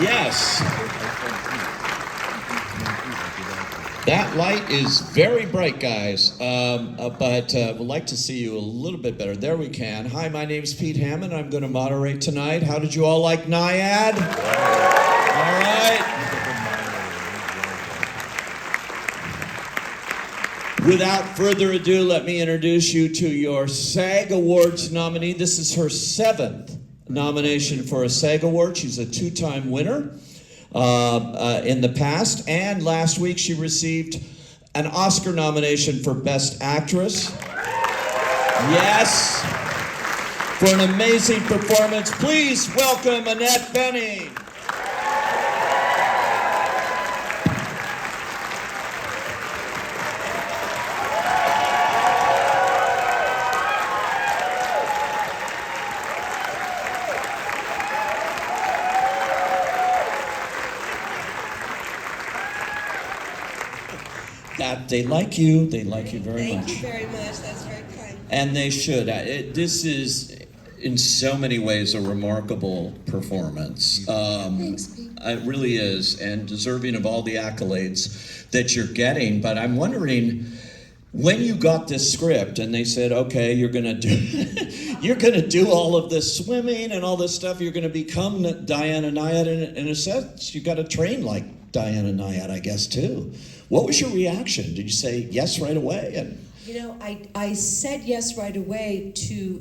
Yes. That light is very bright, guys, but we'd like to see you a little bit better. There we can. Hi, my name's Pete Hammond. I'm going to moderate tonight. How did you all like Nyad? All right. Without further ado, let me introduce you to your SAG Awards nominee. This is her 7th nomination for a SAG Award. She's a 2-time winner. In the past, and last week she received an Oscar nomination for Best Actress. Yes, for an amazing performance. Please welcome Annette Bening. They like you. They like you very much. Thank you very much. That's very kind. And they should. This is, in so many ways, a remarkable performance. Thanks, Pete. It really is, and deserving of all the accolades that you're getting. But I'm wondering, when you got this script and they said, "Okay, you're gonna do all of this swimming and all this stuff. You're gonna become Diana Nyad in a sense. You got to train like Diana Nyad, I guess, too." What was your reaction? Did you say yes right away? And You know, I said yes right away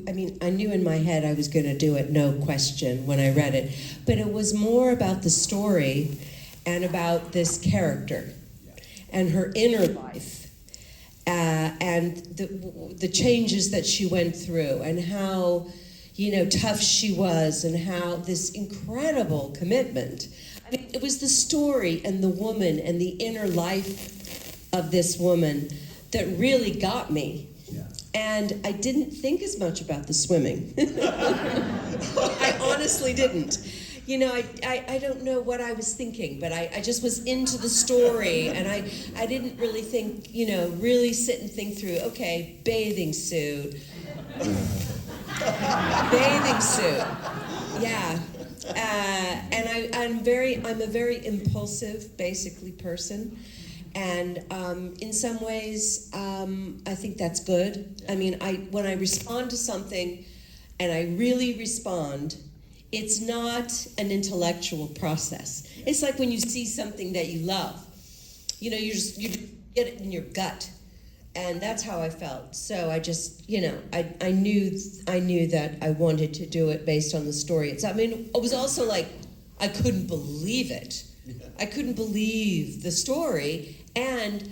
I knew in my head I was going to do it, no question, when I read it. But it was more about the story and about this character and her inner life and the changes that she went through and how, tough she was and how this incredible commitment. I mean, it was the story and the woman and the inner life of this woman that really got me. Yeah. And I didn't think as much about the swimming. I honestly didn't. I don't know what I was thinking, but I just was into the story, and I didn't really think, really sit and think through, okay, bathing suit. Bathing suit. Yeah. And I'm a very impulsive, basically, person. And in some ways, I think that's good. I mean, when I respond to something, and I really respond, it's not an intellectual process. It's like when you see something that you love. You get it in your gut. And that's how I felt. So I just, I knew that I wanted to do it based on the story. It was also like, I couldn't believe it. I couldn't believe the story, and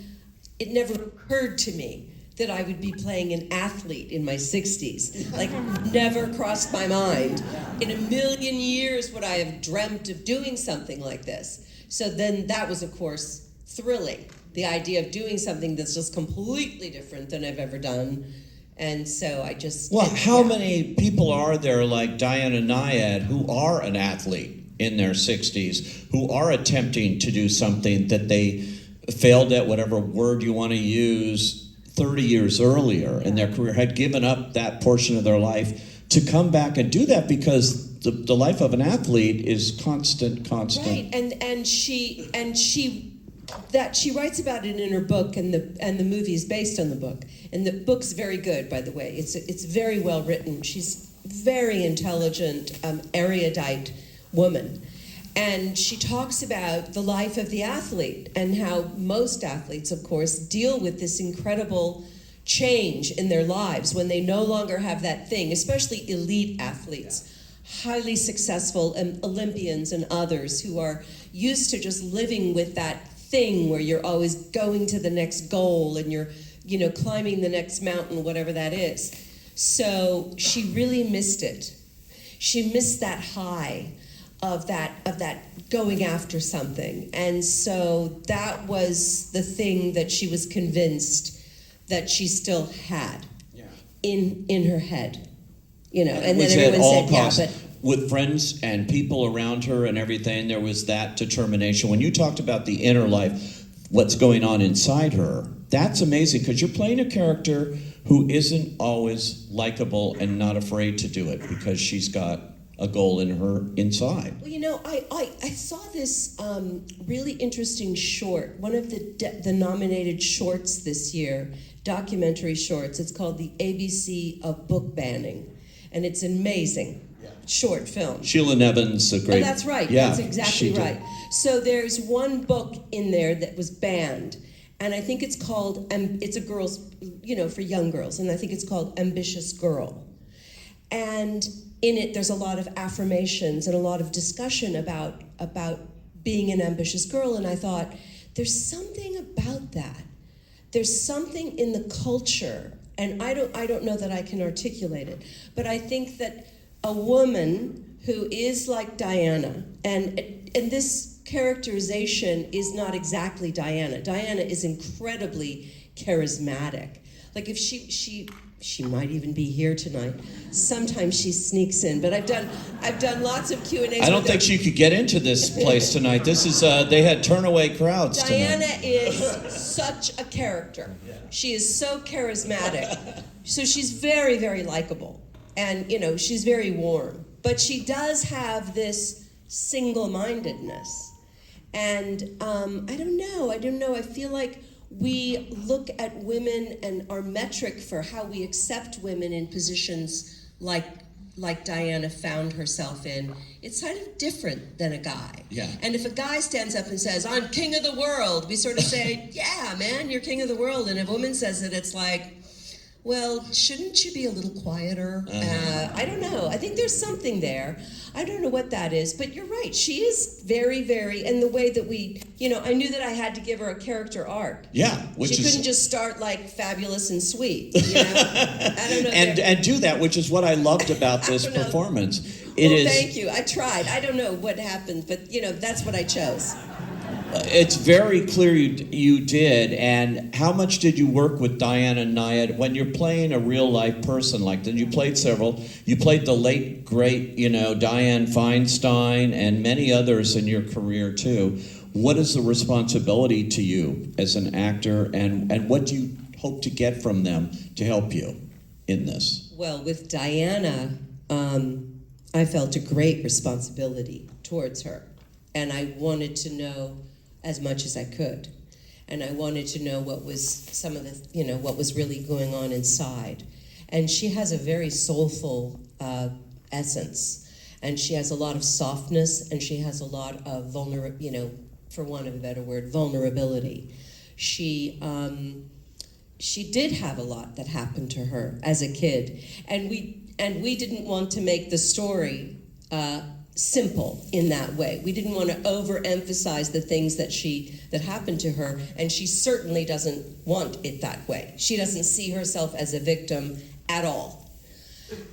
it never occurred to me that I would be playing an athlete in my 60s. Like, never crossed my mind. In a million years would I have dreamt of doing something like this. So then that was, of course, thrilling. The idea of doing something that's just completely different than I've ever done. And so I just... Well, how many people are there like Diana Nyad who are an athlete in their 60s, who are attempting to do something that they failed at, whatever word you want to use, 30 years earlier in their career, had given up that portion of their life to come back and do that, because the life of an athlete is constant. Right, and she writes about it in her book, and the movie is based on the book. And the book's very good, by the way. It's very well written. She's very intelligent, erudite woman. And she talks about the life of the athlete and how most athletes, of course, deal with this incredible change in their lives when they no longer have that thing, especially elite athletes, highly successful Olympians and others who are used to just living with that thing where you're always going to the next goal and you're, climbing the next mountain, whatever that is. So she really missed it. She missed that high of that going after something. And so that was the thing that she was convinced that she still had in her head. And then everyone said, but with friends and people around her and everything, there was that determination. When you talked about the inner life, what's going on inside her, that's amazing, because you're playing a character who isn't always likable and not afraid to do it, because she's got a goal in her inside. Well, you know, I saw this really interesting short, one of the nominated shorts this year, documentary shorts. It's called The ABC of Book Banning, and it's amazing. Short film. Sheila Nevin's a great... Oh, that's right. Yeah, that's exactly right. So there's one book in there that was banned, and I think it's called, it's a girl's, you know, for young girls, and I think it's called Ambitious Girl. And in it, there's a lot of affirmations and a lot of discussion about being an ambitious girl, and I thought, there's something about that. There's something in the culture, and I don't know that I can articulate it, but I think that a woman who is like Diana, and this characterization is not exactly Diana. Diana is incredibly charismatic. Like if she might even be here tonight. Sometimes she sneaks in, but I've done lots of Q&As. I don't think she could get into this place tonight. This is they had turnaway crowds tonight. Diana is such a character. She is so charismatic. So she's very, very likable. And, you know, she's very warm. But she does have this single-mindedness. And I don't know. I feel like we look at women and our metric for how we accept women in positions like Diana found herself in, it's kind of different than a guy. Yeah. And if a guy stands up and says, I'm king of the world, we sort of say, yeah, man, you're king of the world. And if a woman says it, it's like, well, shouldn't you be a little quieter? I don't know. I think there's something there. I don't know what that is, but you're right. She is very, very, and the way that we, you know, I knew that I had to give her a character arc. Yeah, which she couldn't just start like fabulous and sweet, you know? I don't know. and do that, which is what I loved about this performance. Thank you. I tried. I don't know what happened, but, you know, that's what I chose. It's very clear you did. And how much did you work with Diana Nyad when you're playing a real life person like that? You played several. You played the late great, you know, Dianne Feinstein and many others in your career too. What is the responsibility to you as an actor, and what do you hope to get from them to help you in this? Well, with Diana, I felt a great responsibility towards her, and I wanted to know as much as I could. And I wanted to know what was some of the, you know, what was really going on inside. And she has a very soulful essence. And she has a lot of softness, and she has a lot of you know, for want of a better word, vulnerability. She did have a lot that happened to her as a kid. And we didn't want to make the story simple in that way. We didn't want to overemphasize the things that happened to her, and she certainly doesn't want it that way. She doesn't see herself as a victim at all.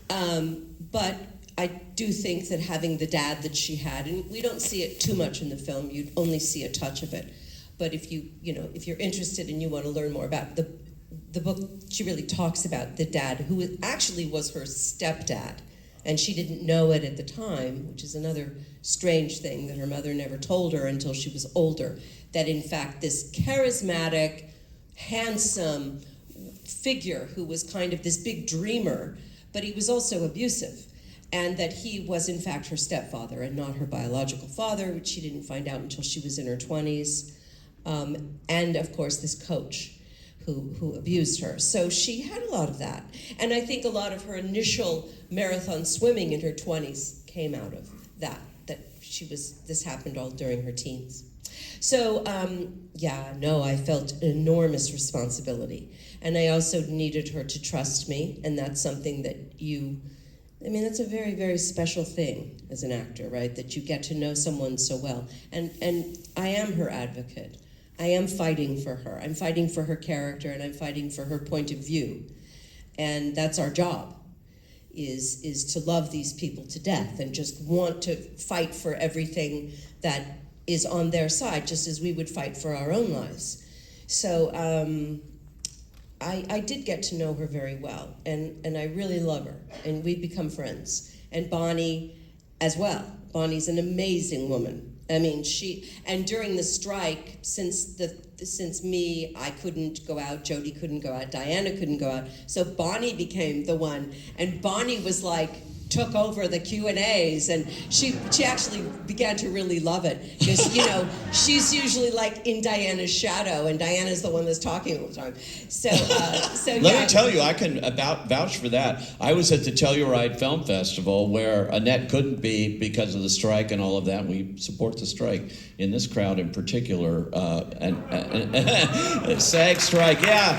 But I do think that having the dad that she had, and we don't see it too much in the film, you only see a touch of it. But if if you're interested and you want to learn more about the book, she really talks about the dad who actually was her stepdad. And she didn't know it at the time, which is another strange thing that her mother never told her until she was older, that in fact this charismatic, handsome figure who was kind of this big dreamer, but he was also abusive, and that he was in fact her stepfather and not her biological father, which she didn't find out until she was in her 20s. And of course this coach who abused her. So she had a lot of that. And I think a lot of her initial marathon swimming in her 20s came out of that this happened all during her teens. So, I felt an enormous responsibility. And I also needed her to trust me, and that's something that that's a very, very special thing as an actor, right? That you get to know someone so well. And I am her advocate. I am fighting for her. I'm fighting for her character, and I'm fighting for her point of view. And that's our job, is to love these people to death and just want to fight for everything that is on their side, just as we would fight for our own lives. So I did get to know her very well, and I really love her, and we've become friends. And Bonnie as well. Bonnie's an amazing woman. I mean, and during the strike, since me, I couldn't go out, Jodie couldn't go out, Diana couldn't go out, so Bonnie became the one, and Bonnie was like took over the Q&As, and she actually began to really love it, because, you know, she's usually like in Diana's shadow, and Diana's the one that's talking all the time. So Let me tell you, I can vouch for that. I was at the Telluride Film Festival, where Annette couldn't be because of the strike and all of that. We support the strike in this crowd in particular, and SAG strike, yeah.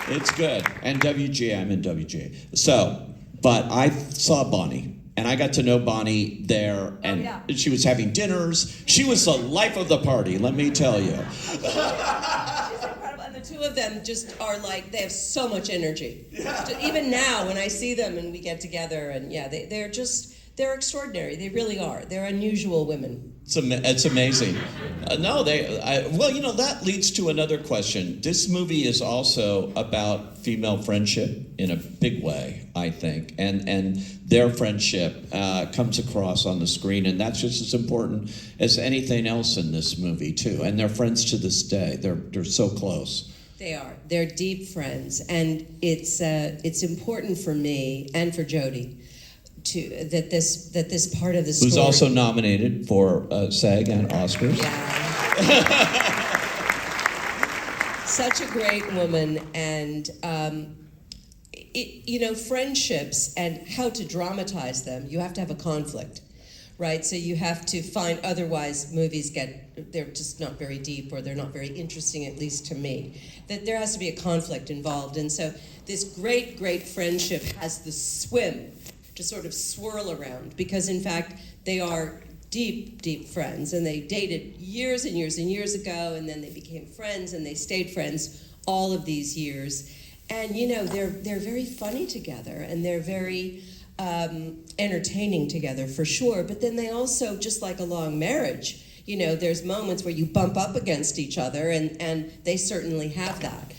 It's good. And WGA, I'm in WGA. So, but I saw Bonnie, and I got to know Bonnie there, and she was having dinners. She was the life of the party, let me tell you. She's incredible, and the two of them just are like, they have so much energy. Yeah. Even now, when I see them and we get together, and yeah, they're extraordinary. They really are. They're unusual women. It's amazing. Well, you know, that leads to another question. This movie is also about female friendship in a big way, I think, and their friendship comes across on the screen, and that's just as important as anything else in this movie too. And they're friends to this day. They're so close. They are. They're deep friends, and it's important for me and for Jodie that this part of the story. Who's also nominated for SAG and Oscars. Yeah. Such a great woman, and you know, friendships and how to dramatize them. You have to have a conflict, right? So you have to find. Otherwise, movies they're just not very deep, or they're not very interesting, at least to me. That there has to be a conflict involved, and so this great friendship has the swim to sort of swirl around, because in fact they are deep friends, and they dated years and years and years ago, and then they became friends, and they stayed friends all of these years. And you know, they're very funny together, and they're very entertaining together for sure. But then they also, just like a long marriage, you know, there's moments where you bump up against each other, and they certainly have that.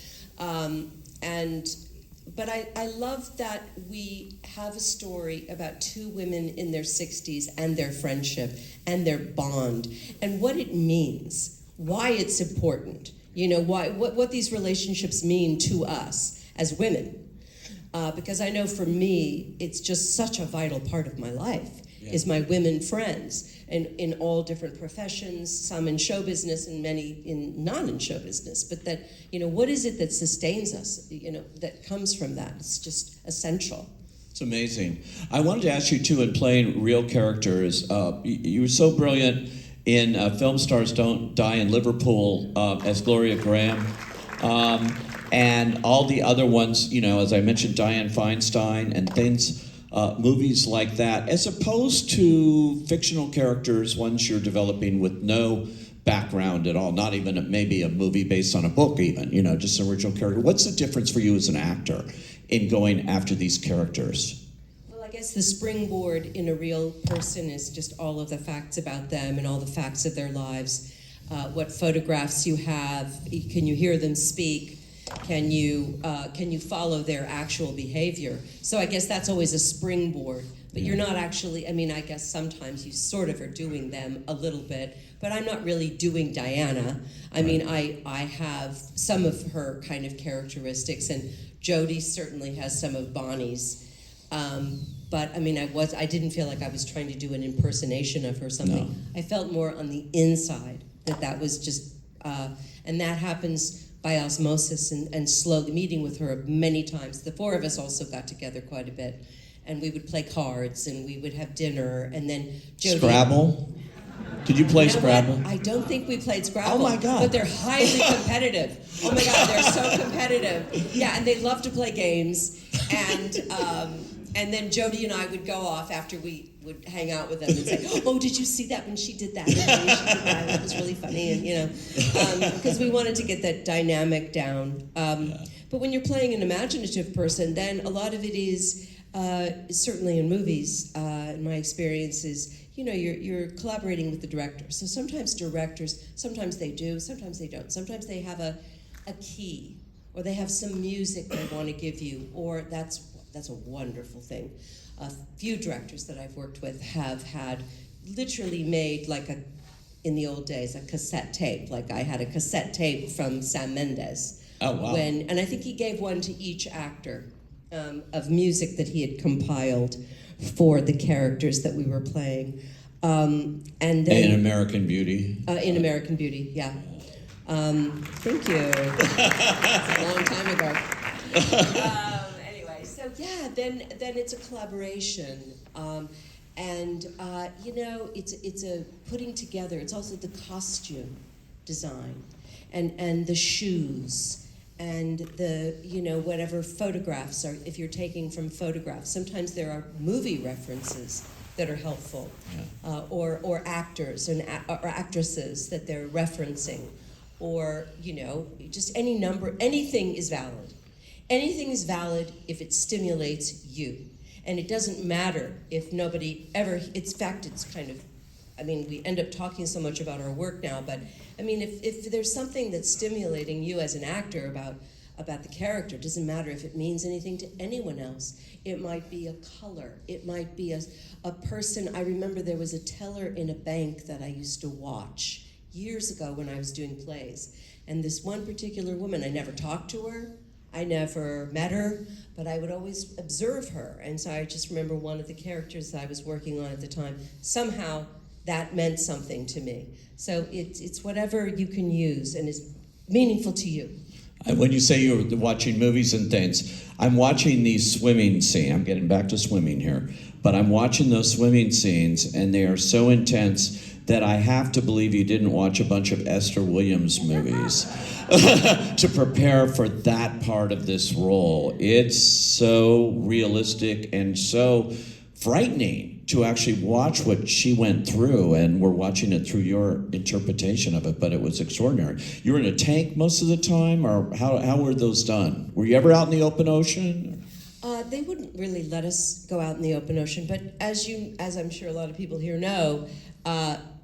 But I love that we have a story about two women in their 60s and their friendship and their bond and what it means, why it's important, you know, what these relationships mean to us as women. Because I know for me, it's just such a vital part of my life, is my women friends, and in all different professions, some in show business and many not in show business. But that, you know, what is it that sustains us, you know, that comes from that? It's just essential. It's amazing. I wanted to ask you too, in playing real characters, you were so brilliant in Film Stars Don't Die in Liverpool as Gloria Graham. And all the other ones, you know, as I mentioned, Dianne Feinstein and things, movies like that, as opposed to fictional characters, ones you're developing with no background at all, not even maybe a movie based on a book even, you know, just an original character. What's the difference for you as an actor in going after these characters? Well, I guess the springboard in a real person is just all of the facts about them and all the facts of their lives, what photographs you have, can you hear them speak? Can you follow their actual behavior? So I guess that's always a springboard, but you're not actually, I mean, I guess sometimes you sort of are doing them a little bit, but I'm not really doing Diana. I mean, I have some of her kind of characteristics, and Jodie certainly has some of Bonnie's. But I mean, I didn't feel like I was trying to do an impersonation of her or something. No. I felt more on the inside that was just, and that happens by osmosis and slowly, meeting with her many times. The four of us also got together quite a bit, and we would play cards, and we would have dinner, and then Jodie... Scrabble? Did you play Scrabble? I don't think we played Scrabble. Oh my God. But they're highly competitive. Oh my God, they're so competitive. Yeah, and they love to play games, and then Jodie and I would go off after we would hang out with them and say, "Oh, did you see that when she did that? That was really funny," and you know, because we wanted to get that dynamic down. But when you're playing an imaginative person, then a lot of it is certainly in movies. In my experience, is you know you're collaborating with the director. So sometimes directors, sometimes they do, sometimes they don't. Sometimes they have a key, or they have some music they want to give you, or that's a wonderful thing. A few directors that I've worked with have had literally made in the old days, a cassette tape. Like I had a cassette tape from Sam Mendes. Oh, wow. And I think he gave one to each actor. of music that he had compiled for the characters that we were playing. And then, In American Beauty. in American Beauty, yeah. Thank you. It's a long time ago. Anyway, so yeah, then it's a collaboration, and you know, it's a putting together. It's also the costume design, and the shoes, and the, you know, whatever photographs are. If you're taking from photographs, sometimes there are movie references that are helpful, or actors and or actresses that they're referencing. Or, you know, just any number, anything is valid. Anything is valid if it stimulates you. And it doesn't matter if nobody ever, it's fact, it's kind of, I mean, we end up talking so much about our work now, but I mean, if there's something that's stimulating you as an actor about the character, it doesn't matter if it means anything to anyone else. It might be a color, it might be a person. I remember there was a teller in a bank that I used to watch years ago when I was doing plays. And this one particular woman, I never talked to her, I never met her, but I would always observe her. And so I just remember one of the characters that I was working on at the time, somehow that meant something to me. So it's whatever you can use and is meaningful to you. When you say you're watching movies and things, I'm watching these swimming scenes. I'm getting back to swimming here. But I'm watching those swimming scenes, and they are so intense that I have to believe you didn't watch a bunch of Esther Williams movies to prepare for that part of this role. It's so realistic and so frightening to actually watch what she went through, and we're watching it through your interpretation of it, but it was extraordinary. You were in a tank most of the time, or how were those done? Were you ever out in the open ocean? They wouldn't really let us go out in the open ocean, but as I'm sure a lot of people here know,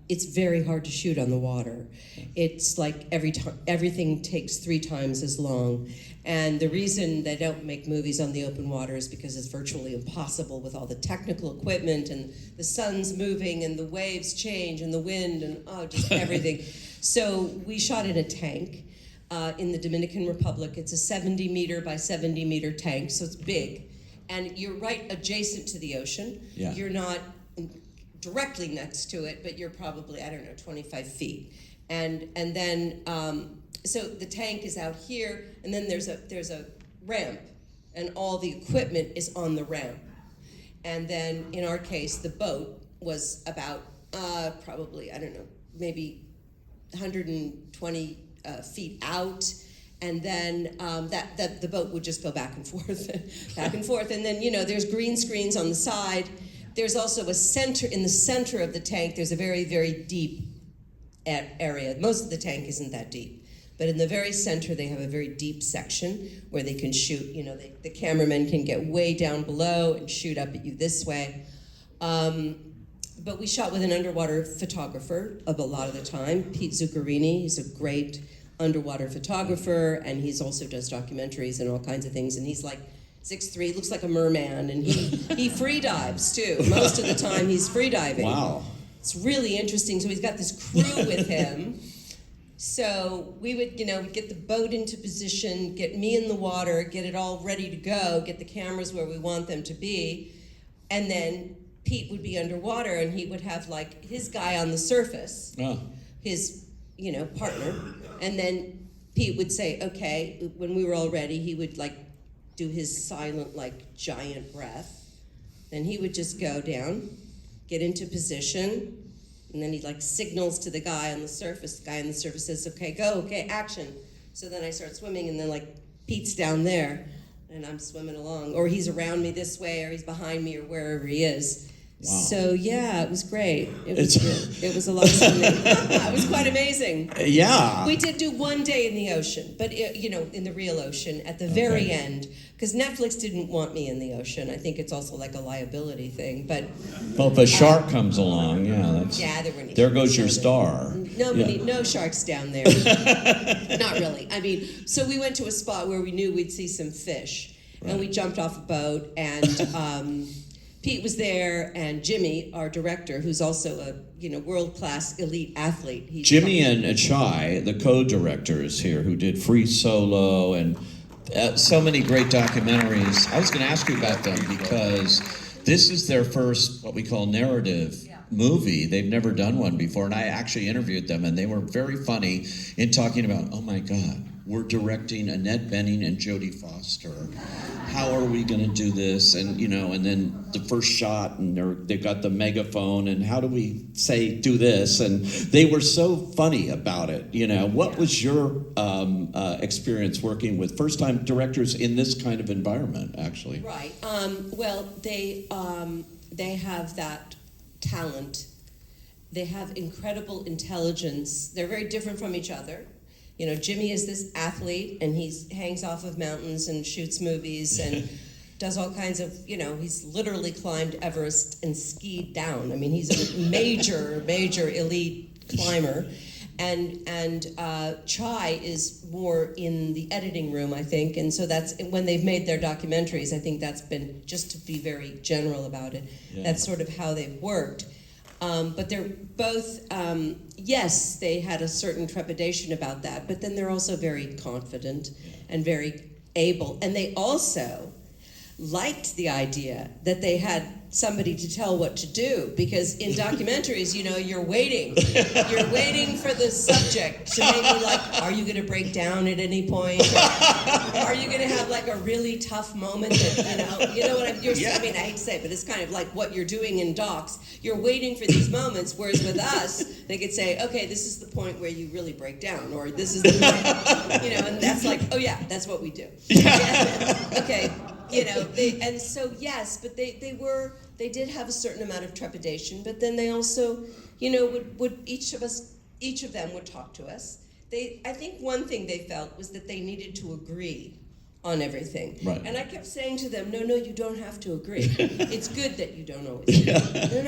it's very hard to shoot on the water. It's like everything takes 3 times as long. And the reason they don't make movies on the open water is because it's virtually impossible with all the technical equipment and the sun's moving and the waves change and the wind and just everything. So we shot in a tank in the Dominican Republic. It's a 70 meter by 70 meter tank, so it's big. And you're right adjacent to the ocean. Yeah. You're not directly next to it, but you're probably, I don't know, 25 feet. And then, so the tank is out here, and then there's a ramp, and all the equipment is on the ramp. And then, in our case, the boat was about, probably, I don't know, maybe 120 feet out, and then the boat would just go back and forth, back and forth. And then, you know, there's green screens on the side. There's also a center, in the center of the tank, there's a very, very deep area. Most of the tank isn't that deep. But in the very center, they have a very deep section where they can shoot. You know, the cameraman can get way down below and shoot up at you this way. But we shot with an underwater photographer a lot of the time, Pete Zuccarini. He's a great underwater photographer, and he's also does documentaries and all kinds of things. And he's like 6'3", looks like a merman, and he free dives too. Most of the time he's free diving. Wow. It's really interesting. So he's got this crew with him. So we would, you know, get the boat into position, get me in the water, get it all ready to go, get the cameras where we want them to be, and then Pete would be underwater, and he would have like his guy on the surface, his, you know, partner, and then Pete would say, okay, when we were all ready, he would like do his silent, like, giant breath. Then he would just go down, get into position, and then he like signals to the guy on the surface. The guy on the surface says, okay, go, okay, action. So then I start swimming, and then like Pete's down there, and I'm swimming along, or he's around me this way, or he's behind me, or wherever he is. Wow. So yeah, it was great. It was a lot of swimming. It was quite amazing. Yeah. We did do one day in the ocean, but you know, in the real ocean at the very end, because Netflix didn't want me in the ocean. I think it's also like a liability thing. But well, if a shark comes along, there goes your star. No sharks down there. Not really. I mean, so we went to a spot where we knew we'd see some fish, and we jumped off a boat, and Pete was there, and Jimmy, our director, who's also a world-class elite athlete. Jimmy and Achai, the co-directors here, who did Free Solo and So many great documentaries. I was going to ask you about them because this is their first, what we call narrative movie. They've never done one before, and I actually interviewed them, and they were very funny in talking about, oh my God, we're directing Annette Bening and Jodie Foster. How are we going to do this? And and then the first shot, and they've got the megaphone, and how do we say do this? And they were so funny about it. What was your experience working with first-time directors in this kind of environment? Actually, right. Well, they have that talent. They have incredible intelligence. They're very different from each other. Jimmy is this athlete, and he hangs off of mountains and shoots movies and does all kinds of, he's literally climbed Everest and skied down. I mean, he's a major elite climber. And Chai is more in the editing room, I think. And so that's, when they've made their documentaries, I think that's been, just to be very general about it, that's sort of how they've worked. But they're both, yes, they had a certain trepidation about that, but then they're also very confident and very able. And they also liked the idea that they had somebody to tell what to do, because in documentaries, you're waiting. You're waiting for the subject to maybe are you going to break down at any point? Or are you going to have a really tough moment that, you know what I mean, I hate to say it, but it's kind of like what you're doing in docs. You're waiting for these moments, whereas with us, they could say, okay, this is the point where you really break down, or this is the point, and that's oh yeah, that's what we do. Okay. They did have a certain amount of trepidation, but then they also, would each of them would talk to us. I think one thing they felt was that they needed to agree on everything. Right. And I kept saying to them, no, you don't have to agree. It's good that you don't always agree.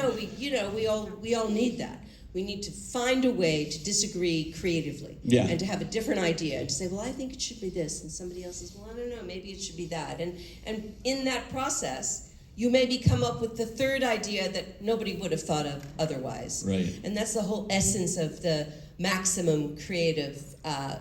No, we all need that. We need to find a way to disagree creatively and to have a different idea and to say, well, I think it should be this, and somebody else says, well, I don't know, maybe it should be that. And in that process, you maybe come up with the third idea that nobody would have thought of otherwise. Right. And that's the whole essence of the maximum creative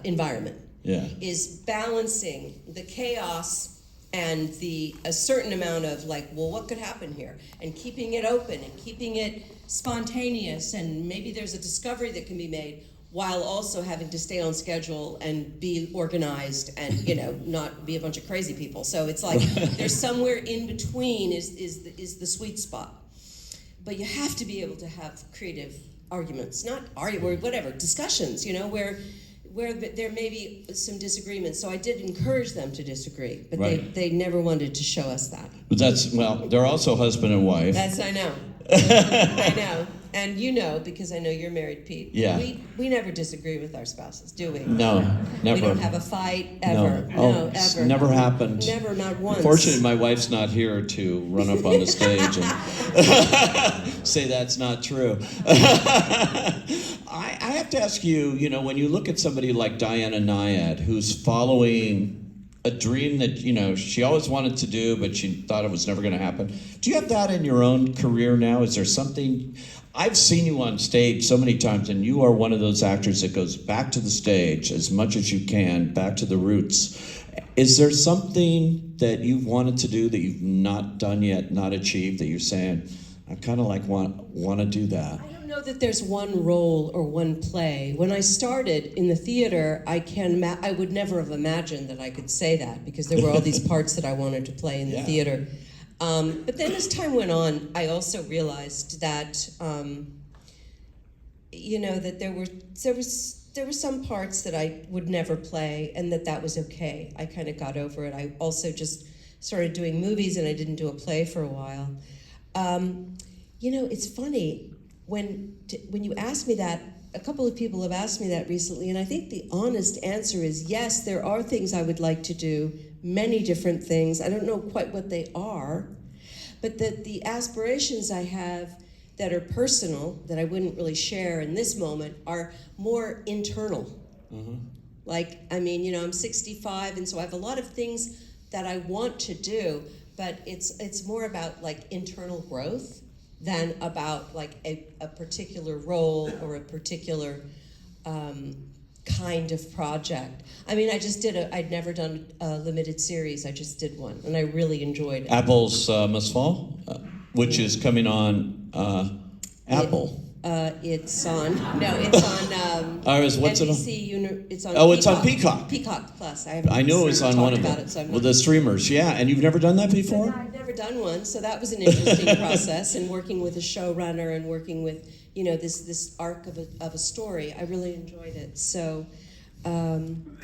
environment. Yeah. Is balancing the chaos and a certain amount of well, what could happen here? And keeping it open and keeping it spontaneous, and maybe there's a discovery that can be made while also having to stay on schedule and be organized and not be a bunch of crazy people. So it's there's somewhere in between is the sweet spot. But you have to be able to have creative arguments, not or whatever, discussions, where there may be some disagreements. So I did encourage them to disagree, but they never wanted to show us that. They're also husband and wife. I know. I know. And because I know you're married, Pete. Yeah. We never disagree with our spouses, do we? No, never. We don't have a fight ever. No, ever. Never happened. Never, not once. Fortunately, my wife's not here to run up on the stage and say that's not true. I have to ask you, when you look at somebody like Diana Nyad, who's following a dream that, she always wanted to do, but she thought it was never going to happen. Do you have that in your own career now? Is there something? I've seen you on stage so many times, and you are one of those actors that goes back to the stage as much as you can, back to the roots. Is there something that you've wanted to do that you've not done yet, not achieved, that you're saying, I kind of want to do that? I don't know that there's one role or one play. When I started in the theater, I would never have imagined that I could say that, because there were all these parts that I wanted to play in the theater. But then as time went on, I also realized that, that there were some parts that I would never play, and that was okay. I kind of got over it. I also just started doing movies, and I didn't do a play for a while. It's funny, when you ask me that, a couple of people have asked me that recently, and I think the honest answer is yes, there are things I would like to do, many different things. I don't know quite what they are, but that the aspirations I have that are personal, that I wouldn't really share in this moment, are more internal. Mm-hmm. I'm 65, and so I have a lot of things that I want to do, but it's more about internal growth than about a particular role or a particular kind of project. I mean, I'd never done a limited series, I just did one, and I really enjoyed it. Apples Must Fall, which is coming on Apple. It's on what's it on? NBC. It's on. Oh, it's on Peacock. Peacock Plus. I know it was on one of them. With the streamers, yeah. And you've never done that before? No, I've never done one, so that was an interesting process. And working with a showrunner and working with this arc of a story, I really enjoyed it. So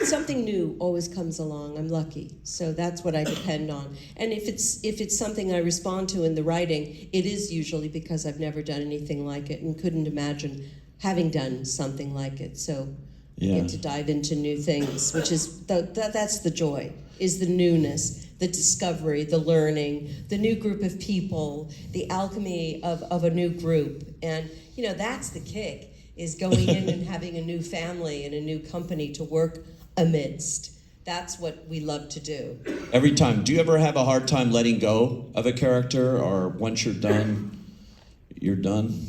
something new always comes along. I'm lucky, so that's what I depend on. And if it's something I respond to in the writing, it is usually because I've never done anything like it and couldn't imagine having done something like it. So I get to dive into new things, which is that's the joy, is the newness, the discovery, the learning, the new group of people, the alchemy of a new group, and that's the kick. Is going in and having a new family and a new company to work amidst. That's what we love to do. Every time. Do you ever have a hard time letting go of a character, or once you're done, you're done?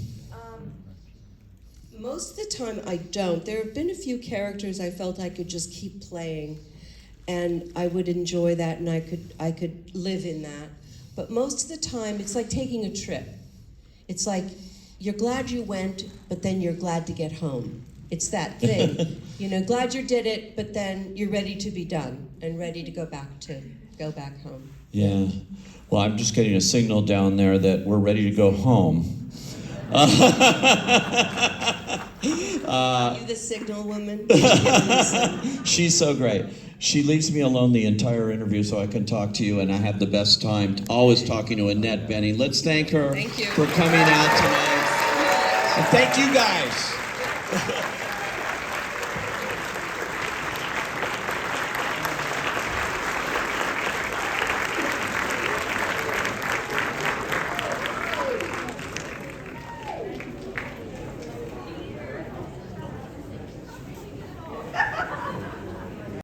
Most of the time I don't. There have been a few characters I felt I could just keep playing, and I would enjoy that, and I could live in that. But most of the time, it's like taking a trip. It's like, you're glad you went, but then you're glad to get home. It's that thing. Glad you did it, but then you're ready to be done and ready to go back home. Yeah. Well, I'm just getting a signal down there that we're ready to go home. You the signal woman? She's so great. She leaves me alone the entire interview so I can talk to you, and I have the best time always talking to Annette Bening. Let's thank her for coming out tonight. And thank you guys.